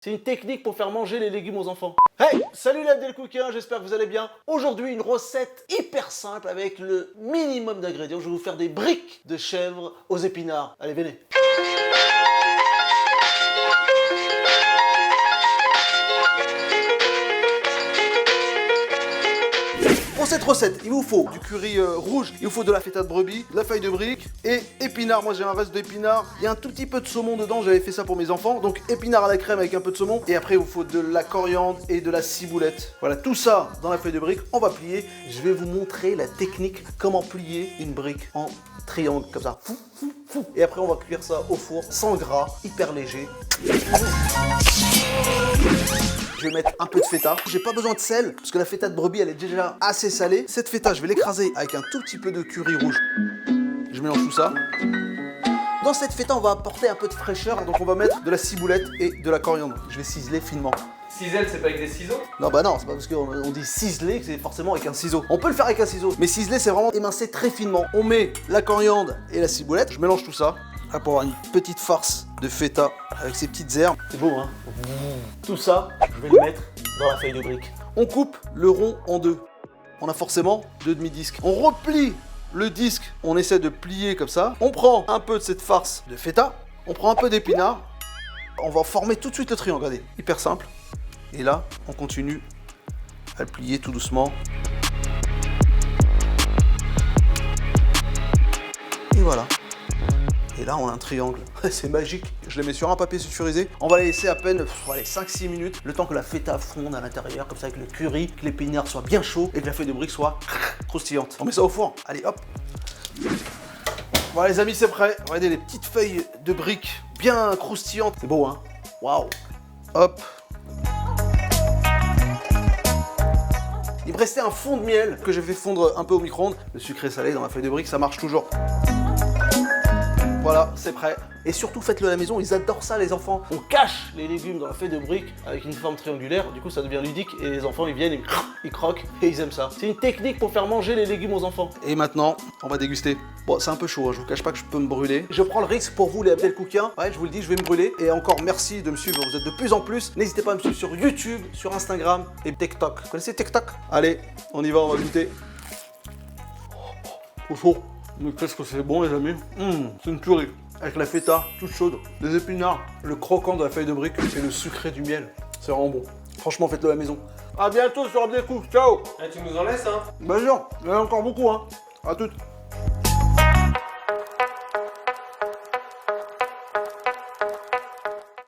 C'est une technique pour faire manger les légumes aux enfants. Hey, salut les Abdelkoukiens, j'espère que vous allez bien. Aujourd'hui, une recette hyper simple avec le minimum d'ingrédients. Je vais vous faire des briques de chèvre aux épinards. Allez, venez. Pour cette recette, il vous faut du curry rouge, il vous faut de la feta de brebis, de la feuille de brique et épinards. Moi j'ai un reste d'épinards, il y a un tout petit peu de saumon dedans, j'avais fait ça pour mes enfants. Donc épinards à la crème avec un peu de saumon. Et après il vous faut de la coriandre et de la ciboulette. Voilà, tout ça dans la feuille de brique, on va plier. Je vais vous montrer la technique, comment plier une brique en triangle comme ça. Fou, fou, fou. Et après on va cuire ça au four, sans gras, hyper léger. Je vais mettre un peu de feta. J'ai pas besoin de sel, parce que la feta de brebis, elle est déjà assez salée. Cette feta, je vais l'écraser avec un tout petit peu de curry rouge. Je mélange tout ça. Dans cette feta, on va apporter un peu de fraîcheur, donc on va mettre de la ciboulette et de la coriandre. Je vais ciseler finement. Ciseler, c'est pas avec des ciseaux? Non, bah non, c'est pas parce qu'on dit ciseler que c'est forcément avec un ciseau. On peut le faire avec un ciseau, mais ciseler, c'est vraiment émincer très finement. On met la coriandre et la ciboulette. Je mélange tout ça. Là, pour avoir une petite farce de feta avec ces petites herbes. C'est beau, hein? Tout ça, je vais le mettre dans la feuille de brique. On coupe le rond en deux. On a forcément deux demi-disques. On replie le disque, on essaie de plier comme ça. On prend un peu de cette farce de feta, on prend un peu d'épinards. On va former tout de suite le triangle, regardez, hyper simple. Et là, on continue à le plier tout doucement. Et voilà. Et là, on a un triangle. C'est magique. Je le mets sur un papier sulfurisé. On va les laisser à peine 5-6 minutes, le temps que la feta fonde à l'intérieur, comme ça avec le curry, que l'épinard soit bien chaud et que la feuille de brique soit croustillante. On met ça au four. Allez, hop. Voilà les amis, c'est prêt. Regardez les petites feuilles de briques bien croustillantes. C'est beau, hein? Waouh. Hop. Il me restait un fond de miel que j'ai fait fondre un peu au micro-ondes. Le sucré salé dans la feuille de brique, ça marche toujours. Voilà, c'est prêt. Et surtout, faites-le à la maison, ils adorent ça les enfants. On cache les légumes dans la feuille de brique avec une forme triangulaire, du coup ça devient ludique et les enfants ils viennent, ils croquent et ils aiment ça. C'est une technique pour faire manger les légumes aux enfants. Et maintenant, on va déguster. Bon, c'est un peu chaud, hein. Je vous cache pas que je peux me brûler. Je prends le risque pour vous les Abdelkoukiens. Ouais, je vous le dis, je vais me brûler. Et encore merci de me suivre, vous êtes de plus en plus. N'hésitez pas à me suivre sur YouTube, sur Instagram et TikTok. Vous connaissez TikTok? Allez, on y va, on va goûter. Trop chaud. Mais qu'est-ce que c'est bon les amis. C'est une tuerie. Avec la feta toute chaude, des épinards, le croquant de la feuille de brique et le sucré du miel. C'est vraiment bon. Franchement, faites-le à la maison. A bientôt sur Abdelkouk. Ciao. Tu nous en laisses, hein? Bah sûr, il y en a encore beaucoup, hein. À toutes.